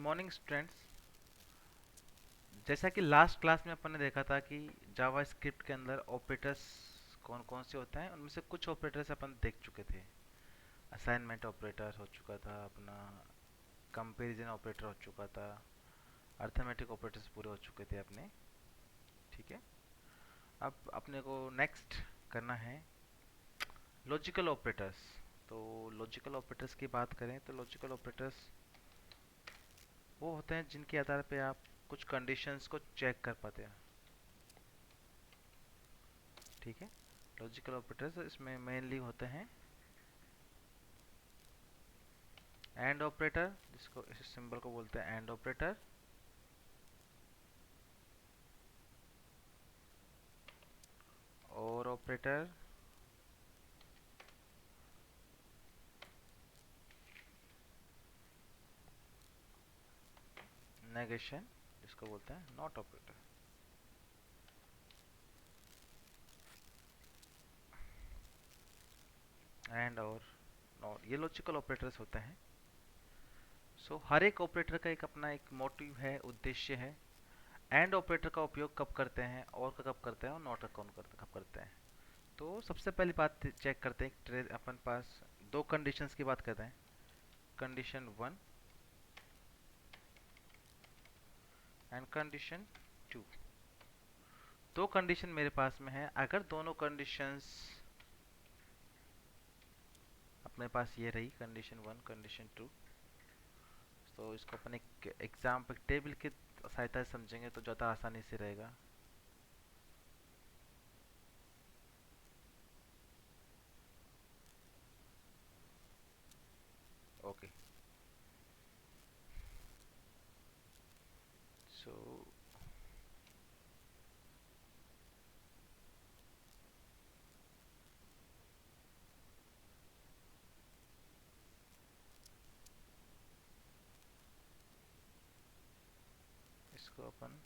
Morning students. जैसा कि last class में अपन ने देखा था कि जावा स्क्रिप्ट के अंदर ऑपरेटर्स कौन कौन से होते हैं, उनमें से कुछ ऑपरेटर्स अपन देख चुके थे। असाइनमेंट ऑपरेटर हो चुका था अपना, कंपैरिजन ऑपरेटर हो चुका था, अर्थमेटिक ऑपरेटर्स पूरे हो चुके थे अपने। ठीक है, अब अपने को नेक्स्ट करना है लॉजिकल ऑपरेटर्स। तो लॉजिकल ऑपरेटर्स की बात करें तो लॉजिकल ऑपरेटर्स वो होते हैं जिनके आधार पे आप कुछ कंडीशंस को चेक कर पाते हैं। ठीक है, लॉजिकल ऑपरेटर्स इसमें मेनली होते हैं एंड ऑपरेटर, जिसको इस सिंबल को बोलते हैं एंड ऑपरेटर, और ऑपरेटर, नेगेशन, जिसको बोलते हैं नॉट ऑपरेटर। एंड और नॉट, ये लॉजिकल ऑपरेटर्स होते हैं। हर एक ऑपरेटर का एक अपना एक मोटिव है, उद्देश्य है। एंड ऑपरेटर का उपयोग कब करते हैं और कब करते हैं और नॉट कब करते हैं। तो सबसे पहली बात चेक करते हैं, अपन पास दो कंडीशंस की बात करते हैं, कंडीशन 1 एंड कंडीशन 2। दो कंडीशन मेरे पास में है, अगर दोनों कंडीशंस अपने पास ये रही, कंडीशन 1 कंडीशन 2, तो इसको अपन एक एग्जाम्पल टेबल की सहायता से समझेंगे तो ज़्यादा आसानी से रहेगा। ओके, सो इसको अपन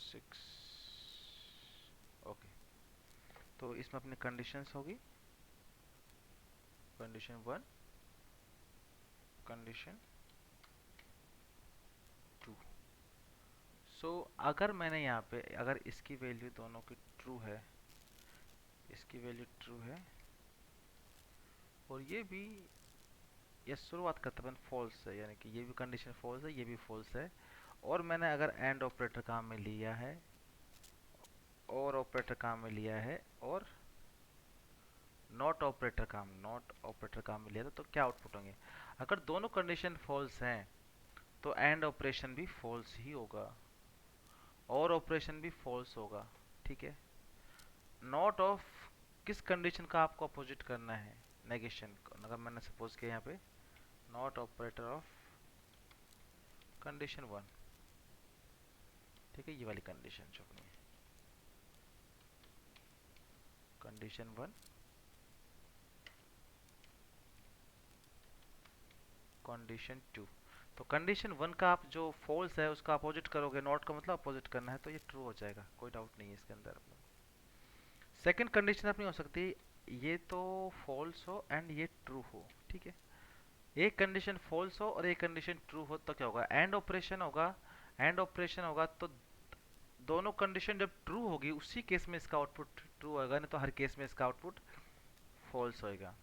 सिक्स, ओके, तो इसमें अपनी कंडीशंस होगी कंडीशन 1 कंडीशन 2। अगर मैंने यहाँ पे अगर इसकी वैल्यू दोनों की ट्रू है, इसकी वैल्यू ट्रू है और ये भी, ये शुरुआत करते अपन फॉल्स है, यानी कि ये भी कंडीशन फॉल्स है, ये भी फॉल्स है, और मैंने अगर एंड ऑपरेटर काम में लिया है और ऑपरेटर काम में लिया है और नॉट ऑपरेटर काम में लिया था, तो क्या आउटपुट होंगे। अगर दोनों कंडीशन फॉल्स हैं तो एंड ऑपरेशन भी फॉल्स ही होगा और ऑपरेशन भी फॉल्स होगा। ठीक है, नॉट ऑफ किस कंडीशन का आपको अपोजिट करना है, नेगेशन। अगर मैंने सपोज किया यहाँ पे नॉट ऑपरेटर ऑफ कंडीशन 1, ठीक है, ये वाली कंडीशन जो अपनी है कंडीशन 1 कंडीशन 2। तो कंडीशन 1 का आप जो फॉल्स है उसका अपोजिट करोगे, नॉट का मतलब अपोजिट करना है, तो ये ट्रू हो जाएगा, कोई डाउट नहीं है इसके अंदर। सेकंड कंडीशन अपनी हो सकती है ये तो फॉल्स हो एंड ये ट्रू हो। ठीक है, एक कंडीशन फॉल्स हो और एक कंडीशन ट्रू हो तो क्या होगा, एंड ऑपरेशन होगा। एंड ऑपरेशन होगा तो दोनों कंडीशन जब ट्रू होगी उसी केस में इसका आउटपुट ट्रू होगा, नहीं तो हर केस में इसका आउटपुट फॉल्स होएगा।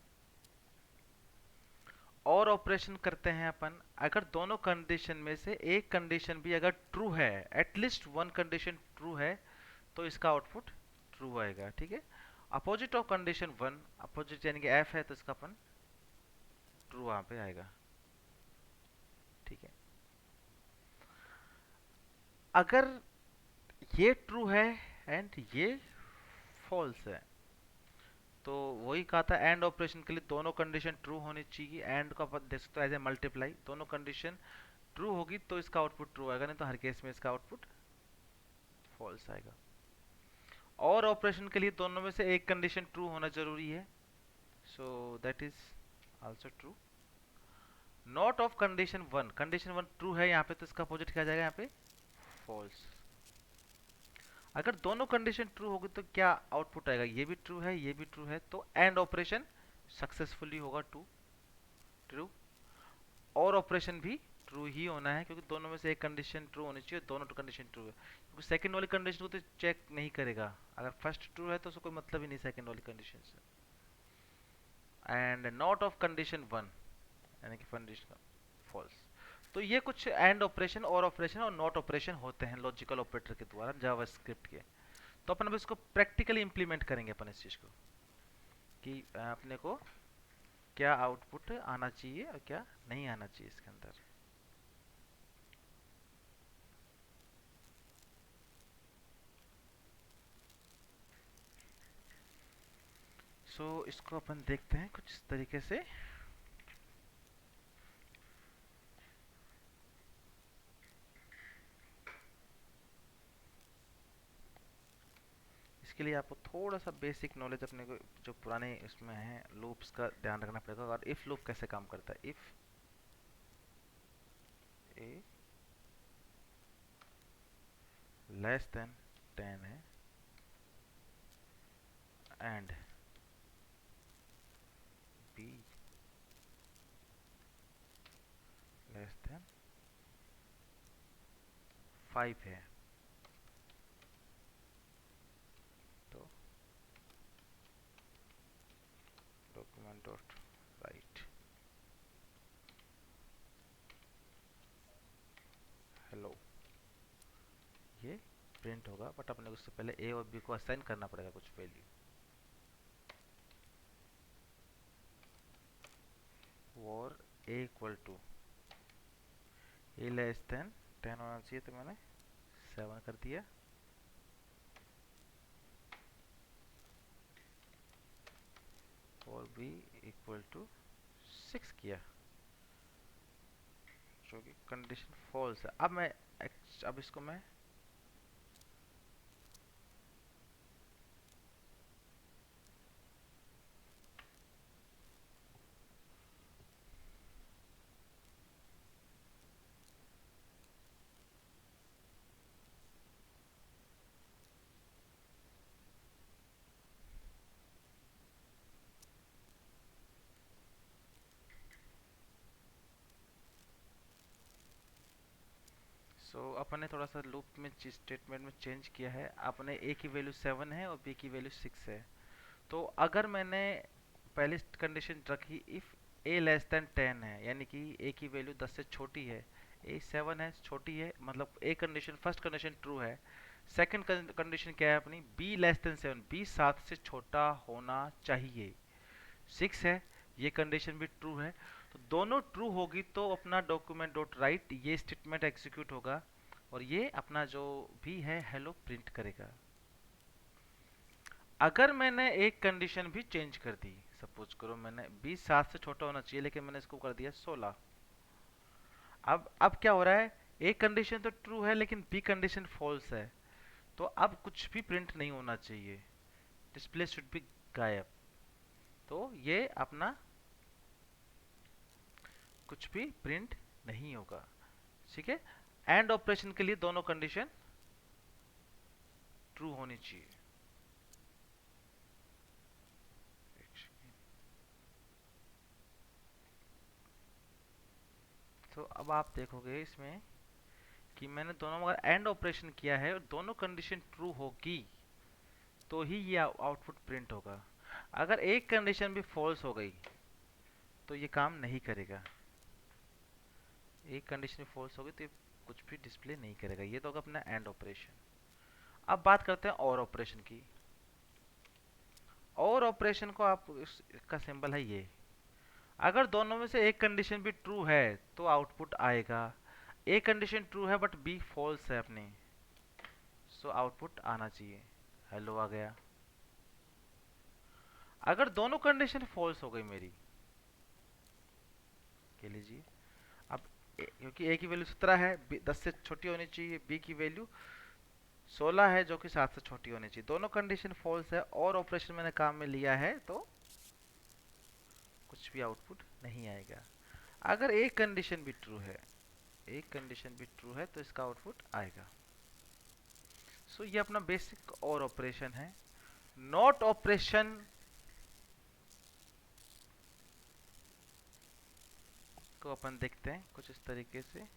और ऑपरेशन करते हैं अपन, अगर दोनों कंडीशन में से एक कंडीशन भी अगर ट्रू है, एटलीस्ट वन कंडीशन ट्रू है, तो इसका आउटपुट ट्रू आएगा। ठीक है, अपोजिट ऑफ कंडीशन 1, अपोजिट यानी कि एफ है तो इसका अपन ट्रू वहां पे आएगा। ठीक है, अगर ये ट्रू है एंड ये फॉल्स है, तो वही कहा था एंड ऑपरेशन के लिए दोनों कंडीशन ट्रू होनी चाहिए। एंड को अपन देख सकते हो एज ए मल्टीप्लाई, दोनों कंडीशन ट्रू होगी तो इसका आउटपुट ट्रू आएगा, नहीं तो हर केस में इसका आउटपुट फॉल्स आएगा। और ऑपरेशन के लिए दोनों में से एक कंडीशन ट्रू होना जरूरी है, so that is also true. Not of condition 1, condition 1 true है यहाँ पे तो इसका अपोजिट क्या आ जाएगा यहाँ पे, फॉल्स। अगर दोनों कंडीशन ट्रू होगी तो क्या आउटपुट आएगा, ये भी ट्रू है ये भी ट्रू है, तो एंड ऑपरेशन सक्सेसफुली होगा, ट्रू ट्रू। और ऑपरेशन भी ट्रू ही होना है, क्योंकि दोनों में से एक कंडीशन ट्रू होनी चाहिए, दोनों कंडीशन ट्रू है, क्योंकि सेकंड वाली कंडीशन को तो चेक नहीं करेगा। अगर फर्स्ट ट्रू है तो उसको कोई मतलब ही नहीं सेकंड वाली कंडीशन से। And not of condition one, यानी कि कंडीशन फॉल्स। तो ये कुछ एंड ऑपरेशन और ऑपरेशन और नॉट ऑपरेशन होते हैं लॉजिकल ऑपरेटर के द्वारा जावास्क्रिप्ट के। तो अपन अब इसको प्रैक्टिकली इंप्लीमेंट करेंगे अपन इस चीज को, कि अपने को क्या आउटपुट आना चाहिए और क्या नहीं आना चाहिए इसके अंदर। इसको अपन देखते हैं कुछ इस तरीके से। इसके लिए आपको थोड़ा सा बेसिक नॉलेज अपने को जो पुराने इसमें है लूप्स का ध्यान रखना पड़ेगा। और इफ लूप कैसे काम करता है, इफ ए लेस देन 10 है एंड बी लेस देन 5 है, तो डॉक्यूमेंट डॉट राइट हेलो, ये प्रिंट होगा। बट अपने को उससे पहले ए और बी को असाइन करना पड़ेगा कुछ वैल्यू। और A equal to A less than 10 होना चाहिए, तो मैंने 7 कर दिया। और बी इक्वल टू 6 किया, जो कि कंडीशन फॉल्स है। अब इसको मैं अपन ने थोड़ा सा लूप में स्टेटमेंट में चेंज किया है। अपने ए की वैल्यू 7 है और बी की वैल्यू 6 है। तो अगर मैंने पहली कंडीशन रखी इफ ए लेस देन 10 है, यानी कि ए की वैल्यू 10 से छोटी है, ए 7 है छोटी है, मतलब a condition first condition true है। सेकंड कंडीशन क्या है अपनी, बी लेस देन 7, बी 7 से छोटा होना चाहिए। 6 है, ये कंडीशन भी ट्रू है। तो दोनों ट्रू होगी तो अपना डॉक्यूमेंट डॉट राइट ये स्टेटमेंट एग्जीक्यूट होगा और ये अपना जो भी है हेलो प्रिंट करेगा। अगर मैंने एक कंडीशन भी चेंज कर दी, सपोज करो मैंने 20 7 से छोटा होना चाहिए लेकिन मैंने इसको कर दिया 16। अब क्या हो रहा है, एक कंडीशन तो ट्रू है लेकिन बी कंडीशन फॉल्स है, तो अब कुछ भी प्रिंट नहीं होना चाहिए, डिस्प्ले शुड बी गायब। तो ये अपना कुछ भी प्रिंट नहीं होगा। ठीक है, एंड ऑपरेशन के लिए दोनों कंडीशन ट्रू होनी चाहिए। तो अब आप देखोगे इसमें कि मैंने दोनों अगर एंड ऑपरेशन किया है और दोनों कंडीशन ट्रू होगी तो ही ये आउटपुट प्रिंट होगा। अगर एक कंडीशन भी फॉल्स हो गई तो ये काम नहीं करेगा। एक कंडीशन भी फॉल्स हो गई तो ये कुछ भी डिस्प्ले नहीं करेगा। ये तो होगा अपना एंड ऑपरेशन। अब बात करते हैं और ऑपरेशन की। और ऑपरेशन को आप इसका सिंबल है ये। अगर दोनों में से एक कंडीशन भी ट्रू है तो आउटपुट आएगा। एक कंडीशन ट्रू है बट बी फॉल्स है अपनी, सो आउटपुट आना चाहिए, हेलो आ गया। अगर दोनों कंडीशन फॉल्स हो गई मेरी, के लीजिए अब क्योंकि ए की वैल्यू 17 है, 10 से छोटी होनी चाहिए, बी की वैल्यू 16 है जो कि 7 से छोटी होनी चाहिए, दोनों कंडीशन फॉल्स है और ऑपरेशन मैंने काम में लिया है तो कुछ भी आउटपुट नहीं आएगा। अगर एक कंडीशन भी ट्रू है, एक कंडीशन भी ट्रू है तो इसका आउटपुट आएगा। सो ये अपना बेसिक और ऑपरेशन है। नॉट ऑपरेशन को अपन देखते हैं कुछ इस तरीके से।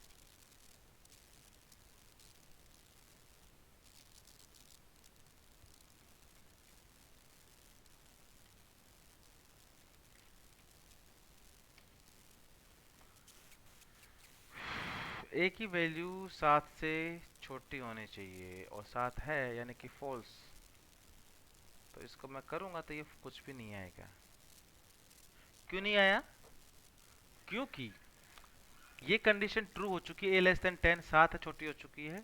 ए की वैल्यू 7 से छोटी होनी चाहिए और 7 है यानी कि फॉल्स। तो इसको मैं करूंगा तो ये कुछ भी नहीं आएगा। क्यों नहीं आया? क्योंकि ये कंडीशन ट्रू हो चुकी है, ए लेस देन 10, 7 है छोटी हो चुकी है।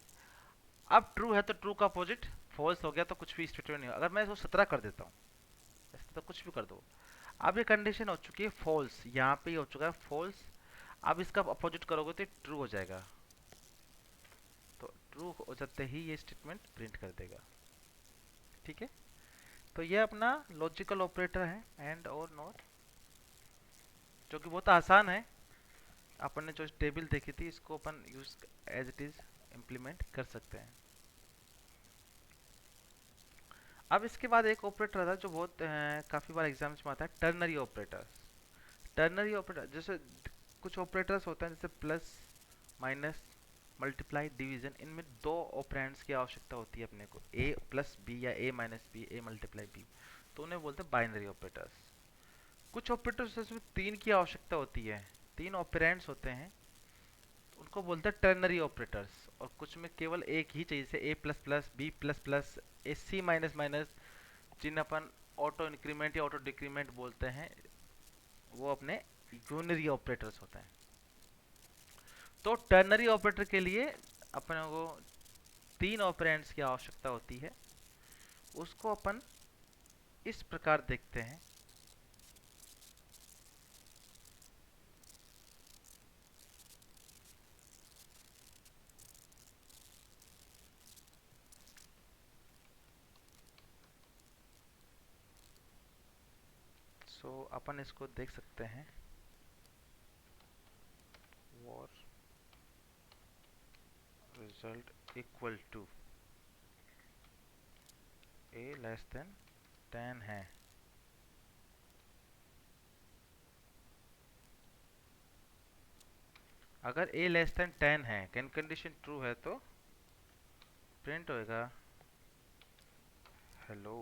अब ट्रू है तो ट्रू का अपोजिट फॉल्स हो गया, तो कुछ भी स्टेटमेंट नहीं होगा। अगर मैं इसको 17 कर देता हूँ, ऐसे तो कुछ भी कर दो। अब ये कंडीशन हो चुकी है फॉल्स, यहाँ पे हो चुका है फॉल्स। अब इसका अपोजिट करोगे तो ट्रू हो जाएगा। तो ट्रू हो जाते ही ये स्टेटमेंट प्रिंट कर देगा। ठीक है, तो ये अपना लॉजिकल ऑपरेटर है एंड और नॉट, जो कि बहुत आसान है। अपन ने जो टेबल देखी थी इसको अपन use as it is implement कर सकते हैं। अब इसके बाद एक ऑपरेटर था जो बहुत काफ़ी बार एग्जाम्स में आता है, टर्नरी ऑपरेटर। टर्नरी ऑपरेटर जैसे कुछ ऑपरेटर्स होते हैं जैसे प्लस, माइनस, मल्टीप्लाई, डिवीजन। इनमें दो ऑपरेंड्स की आवश्यकता होती है अपने को, ए प्लस बी या ए minus B, A multiply B. तो उन्हें बोलते हैं बाइनरी ऑपरेटर्स। कुछ ऑपरेटर्स जिसमें तीन की आवश्यकता होती है, तीन ऑपरेंड्स होते हैं, उनको बोलते हैं टर्नरी ऑपरेटर्स। और कुछ में केवल एक ही चाहिए, जैसे A plus plus, B plus plus, A C minus minus, जिन्हें अपन ऑटो इंक्रीमेंट या ऑटो डिक्रीमेंट बोलते हैं, वो अपने यूनरी ऑपरेटर्स होते हैं। तो टर्नरी ऑपरेटर के लिए अपने को तीन ऑपरेंड्स की आवश्यकता होती है। उसको अपन इस प्रकार देखते हैं। अपन इसको देख सकते हैं, और result equal to A less than 10 है। अगर a लेस देन 10 है, कैन कंडीशन ट्रू है, तो प्रिंट होएगा हेलो।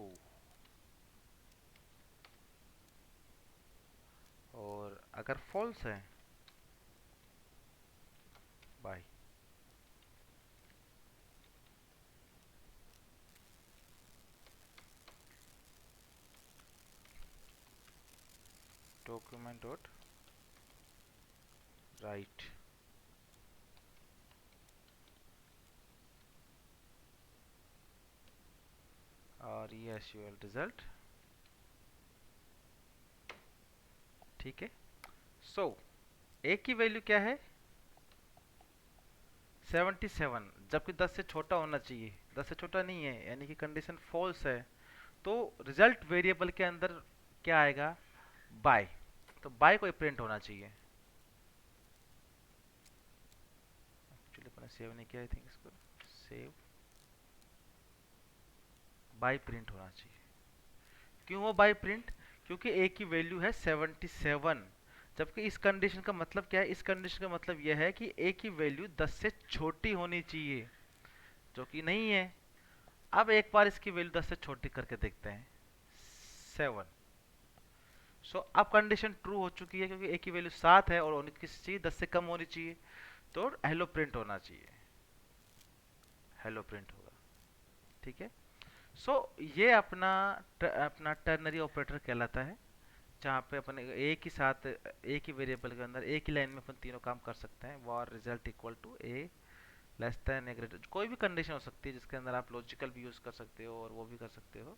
और अगर फॉल्स है, बाय। डॉक्यूमेंट डॉट राइट, और ये एसयूएल रिजल्ट। ठीक है, सो a की वैल्यू क्या है? 77, जबकि 10 से छोटा होना चाहिए, 10 से छोटा नहीं है, यानी कि कंडीशन फॉल्स है। तो रिजल्ट वेरिएबल के अंदर क्या आएगा? बाय। तो बाय को प्रिंट होना चाहिए। एक्चुअली अपने सेव नहीं किया, आई थिंक इसको सेव, बाय प्रिंट होना चाहिए। क्यों वो बाय प्रिंट? क्योंकि a की वैल्यू है 77, जबकि इस कंडीशन का मतलब क्या है? इस कंडीशन का मतलब यह है कि a की वैल्यू 10 से छोटी होनी चाहिए, जो कि नहीं है। अब एक बार इसकी वैल्यू 10 से छोटी करके देखते हैं, 7। अब कंडीशन ट्रू हो चुकी है, क्योंकि a की वैल्यू 7 है और होनी किसी चाहिए 10 से कम होनी चाहिए। तो हेलो प्रिंट होना चाहिए, हेलो प्रिंट होगा। ठीक है, ये अपना टर्नरी ऑपरेटर कहलाता है, जहाँ पे अपन एक ही साथ एक ही वेरिएबल के अंदर एक ही लाइन में अपन तीनों काम कर सकते हैं। Or result equal to A less than a greater, कोई भी कंडीशन हो सकती है जिसके अंदर आप लॉजिकल भी यूज कर सकते हो और वो भी कर सकते हो।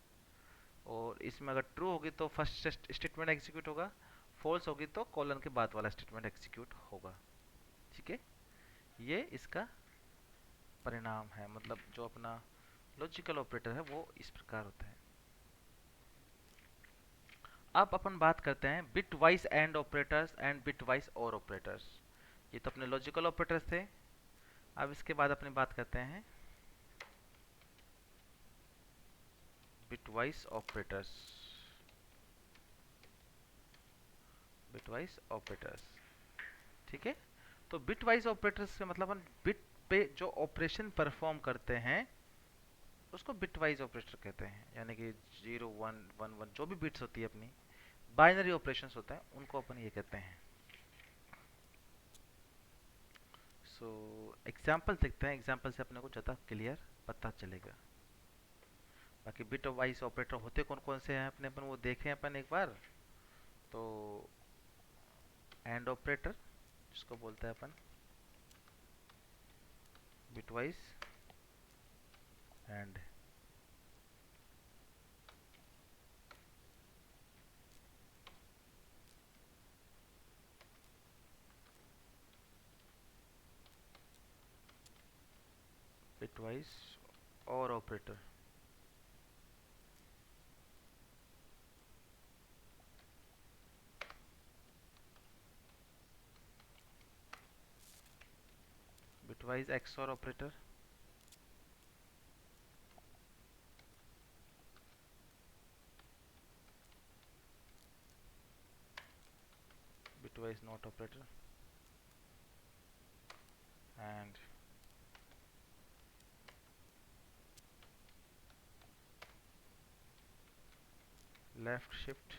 और इसमें अगर ट्रू होगी तो फर्स्ट स्टेटमेंट एग्जीक्यूट होगा, फॉल्स होगी तो कॉलन के बाद वाला स्टेटमेंट एग्जीक्यूट होगा। ठीक है, ये इसका परिणाम है, मतलब जो अपना लॉजिकल ऑपरेटर है वो इस प्रकार होता है। अब अपन बात करते हैं bit wise and operators and bit wise और ऑपरेटर्स। ये तो अपने लॉजिकल ऑपरेटर्स थे। अब इसके बाद अपनी बात करते हैं बिटवाइज ऑपरेटर्स, बिटवाइज ऑपरेटर्स, ठीक है। तो बिटवाइज ऑपरेटर्स से मतलब हम बिट पे जो ऑपरेशन परफॉर्म करते हैं उसको बिटवाइज ऑपरेटर कहते हैं, यानी कि 0 1 1 1 जो भी बिट्स होती है अपनी बाइनरी ऑपरेशंस होता है उनको अपन ये कहते हैं। सो एग्जांपल देखते हैं, एग्जांपल से अपने को ज़्यादा क्लियर पता चलेगा। बाकी बिट वाइज ऑपरेटर होते कौन कौन से हैं अपने अपन वो देखें अपन एक बार। तो एंड ऑपरेटर जिसको बोलते हैं अपन bitwise and, bitwise or operator, bitwise XOR operator, bitwise not operator and left shift,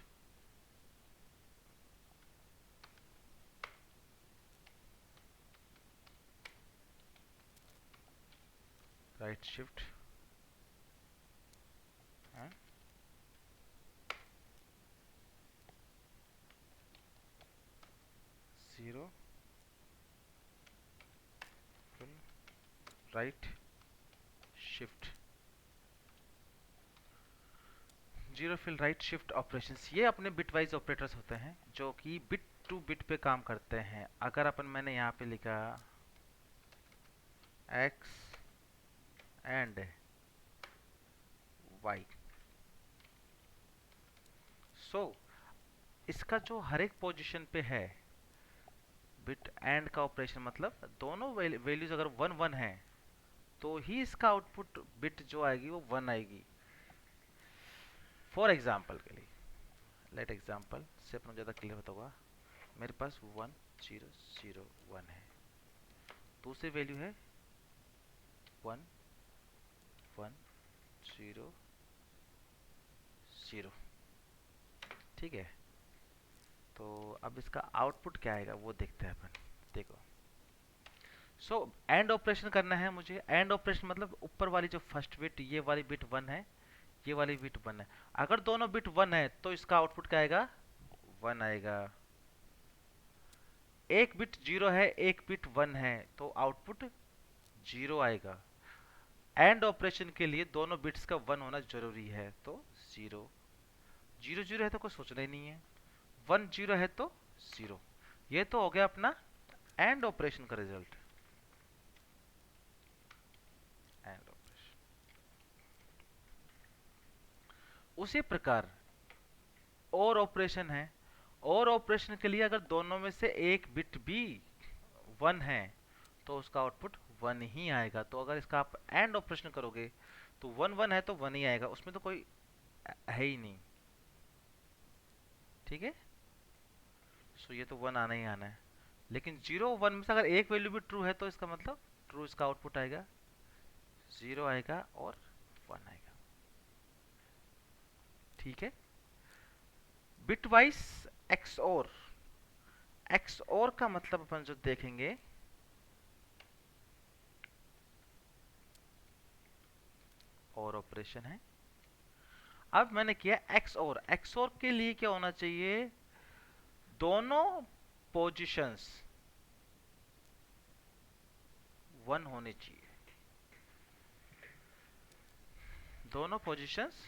right shift and zero fill right shift, zero fill right shift operations ये अपने बिटवाइज ऑपरेटर्स होते हैं जो कि बिट टू बिट पे काम करते हैं। अगर अपन मैंने यहाँ पे लिखा x एंड y, सो इसका जो हर एक पोजीशन पे है बिट एंड का ऑपरेशन मतलब दोनों वैल्यूज अगर 1 1 है तो ही इसका आउटपुट बिट जो आएगी वो 1 आएगी। फॉर एग्जाम्पल के लिए लेट एग्जाम्पल से अपना ज़्यादा क्लियर होता होगा, मेरे पास 1 0 0 1 है, दूसरी वैल्यू है 1 1 0 0, ठीक है। तो अब इसका आउटपुट क्या आएगा वो देखते हैं अपन। देखो सो एंड ऑपरेशन करना है मुझे, एंड ऑपरेशन मतलब ऊपर वाली जो फर्स्ट बिट ये वाली बिट 1 है, ये वाली बिट 1 है, अगर दोनों बिट 1 है तो इसका आउटपुट क्या आएगा 1 आएगा। एक बिट 0 है एक बिट 1 है तो आउटपुट 0 आएगा। एंड ऑपरेशन के लिए दोनों बिट्स का 1 होना जरूरी है तो 0, 0 0 है तो कोई सोचना ही नहीं है, 1 0 है तो 0। ये तो हो गया अपना एंड ऑपरेशन का रिजल्ट, एंड ऑपरेशन। उसी प्रकार और ऑपरेशन है, और ऑपरेशन के लिए अगर दोनों में से एक बिट भी 1 है तो उसका आउटपुट 1 ही आएगा। तो अगर इसका आप एंड ऑपरेशन करोगे तो 1 1 है तो 1 ही आएगा, उसमें तो कोई है ही नहीं, ठीक है। सो ये तो 1 आना ही आना है, लेकिन 0 1 में से अगर एक वैल्यू भी ट्रू है तो इसका मतलब ट्रू इसका आउटपुट आएगा, 0 आएगा और 1 आएगा, ठीक है। बिटवाइज एक्सओर, एक्सओर का मतलब अपन जो देखेंगे और ऑपरेशन है। अब मैंने किया एक्सओर, एक्सओर के लिए क्या होना चाहिए, दोनों पोजीशंस 1 होनी चाहिए, दोनों पोजीशंस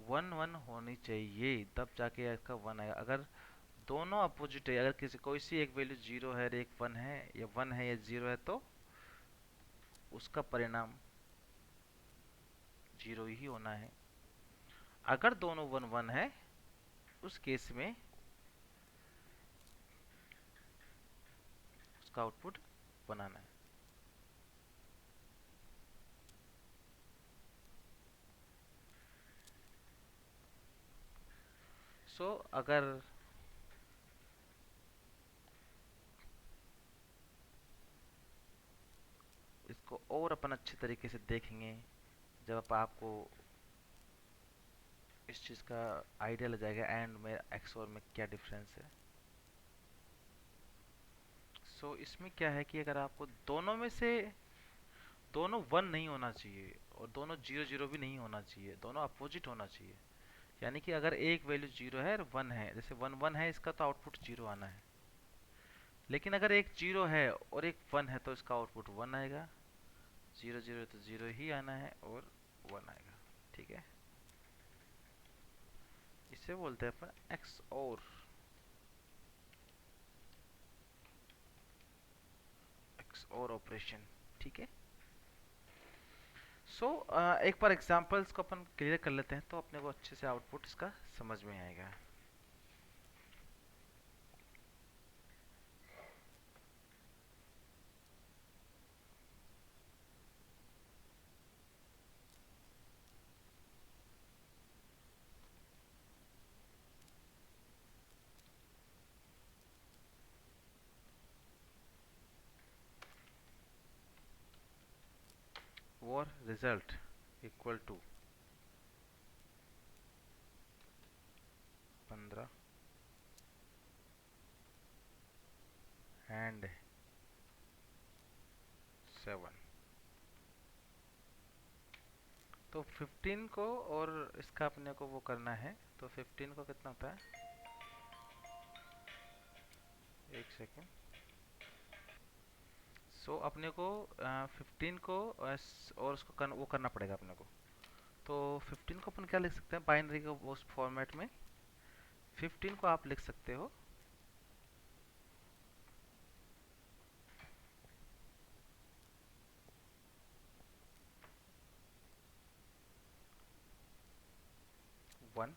1 1 होनी चाहिए तब जाके इसका 1 आएगा। अगर दोनों अपोजिट है, अगर किसी कोई सी एक वैल्यू 0 है और एक 1 है, या 1 है या 0 है तो उसका परिणाम 0 ही होना है। अगर दोनों 1 1 है उस केस में उसका आउटपुट बनाना है। अगर इसको और अपन अच्छे तरीके से देखेंगे जब आपको इस चीज़ का आइडिया लग जाएगा एंड में एक्स और में क्या डिफरेंस है। इसमें क्या है कि अगर आपको दोनों में से दोनों वन नहीं होना चाहिए और दोनों जीरो जीरो भी नहीं होना चाहिए, दोनों अपोजिट होना चाहिए। यानी कि अगर एक वैल्यू जीरो है और वन है, जैसे वन वन है इसका तो आउटपुट जीरो आना है। लेकिन अगर एक जीरो है और एक वन है तो इसका आउटपुट वन आएगा। जीरो जीरो तो जीरो ही आना है और वन आएगा। ठीक है, इसे बोलते हैं अपन एक्स और ऑपरेशन। ठीक है। एक बार एग्जांपल्स को अपन क्लियर कर लेते हैं तो अपने को अच्छे से आउटपुट इसका समझ में आएगा। और रिजल्ट इक्वल टू 15 एंड 7। तो 15 को और इसका अपने को वो करना है, तो 15 को कितना होता है, एक सेकेंड। अपने को 15 को और उसको वो करना पड़ेगा अपने को। तो 15 को अपन क्या लिख सकते हैं बाइनरी के उस फॉर्मेट में। 15 को आप लिख सकते हो 1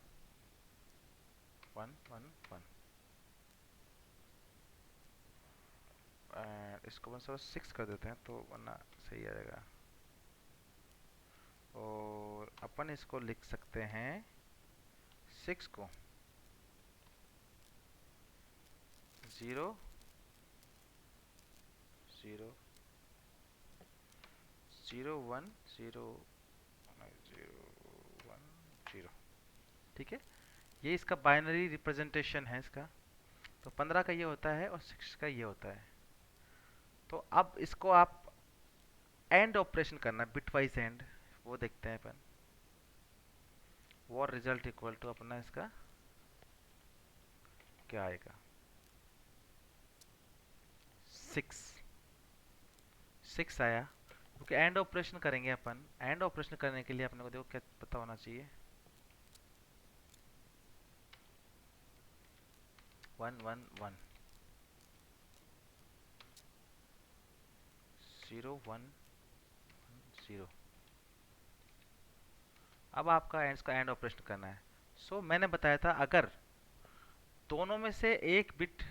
1 1 1 इसको अपन 6 कर देते हैं तो वरना सही आएगा। और अपन इसको लिख सकते हैं 6 को 0 0 0 1 0 0 1 0। ठीक है, ये इसका बाइनरी रिप्रेजेंटेशन है इसका। तो 15 का ये होता है और 6 का ये होता है। तो अब इसको आप एंड ऑपरेशन करना है, बिट वाइज एंड, वो देखते हैं अपन। वॉर रिजल्ट इक्वल टू अपना इसका क्या आएगा, 6 6 आया। क्योंकि एंड ऑपरेशन करेंगे अपन, एंड ऑपरेशन करने के लिए अपने को देखो क्या पता होना चाहिए, 1 1 1 0 1 0। अब आपका इसका एंड ऑपरेशन करना है। मैंने बताया था अगर दोनों में से एक बिट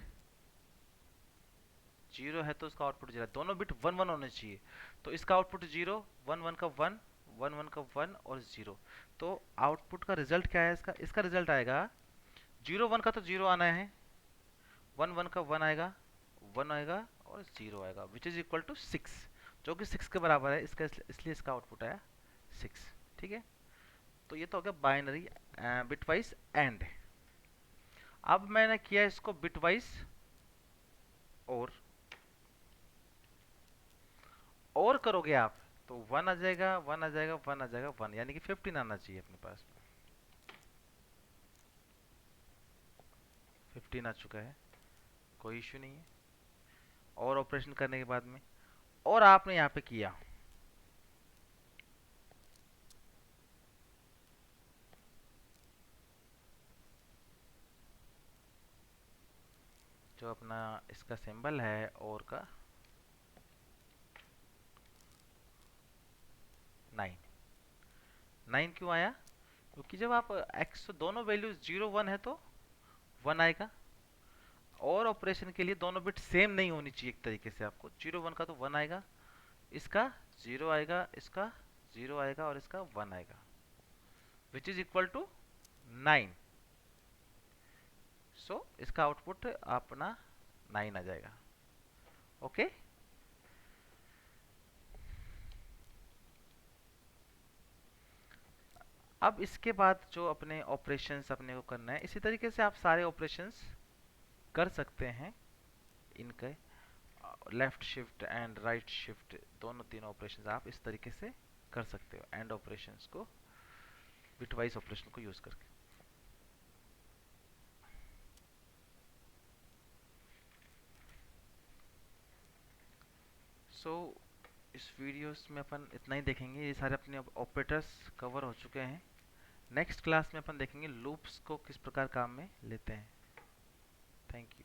जीरो है तो उसका आउटपुट जीरो, दोनों बिट वन वन होने चाहिए। तो इसका आउटपुट जीरो, वन वन का वन, वन वन का वन और जीरो। तो आउटपुट का रिजल्ट क्या है इसका, इसका रिजल्ट आएगा जीरो वन का तो जीरो आना है, वन वन का वन आएगा, वन आएगा और जीरो आएगा, विच इज इक्वल टू 6, जो कि 6 के बराबर है इसका, इसलिए इसका आउटपुट आया 6। ठीक है, तो ये तो हो गया बाइनरी बिटवाइज एंड। अब मैंने किया इसको बिटवाइज और करोगे आप तो वन आ जाएगा, वन आ जाएगा, वन आ जाएगा, वन, यानी कि 15 आना चाहिए अपने पास में। 15 आ चुका है, कोई इश्यू नहीं है। और ऑपरेशन करने के बाद में और आपने यहाँ पे किया जो अपना इसका सिंबल है और का 9। 9 क्यों आया, क्योंकि जब आप एक्स दोनों वैल्यूज 0 1 है तो 1 आएगा। और ऑपरेशन के लिए दोनों बिट सेम नहीं होनी चाहिए एक तरीके से, आपको 0 1 का तो 1 आएगा, इसका 0 आएगा, इसका 0 आएगा और इसका 1 आएगा, विच इज इक्वल टू 9। सो इसका आउटपुट अपना 9 आ जाएगा। ओके। अब इसके बाद जो अपने ऑपरेशंस अपने को करना है, इसी तरीके से आप सारे ऑपरेशंस कर सकते हैं इनके। Left shift and right shift दोनों तीनों ऑपरेशंस आप इस तरीके से कर सकते हो एंड ऑपरेशंस को, बिटवाइज ऑपरेशन को यूज करके। सो इस वीडियोस में अपन इतना ही देखेंगे, ये सारे अपने ऑपरेटर्स कवर हो चुके हैं। नेक्स्ट क्लास में अपन देखेंगे लूप्स को किस प्रकार काम में लेते हैं। Thank you.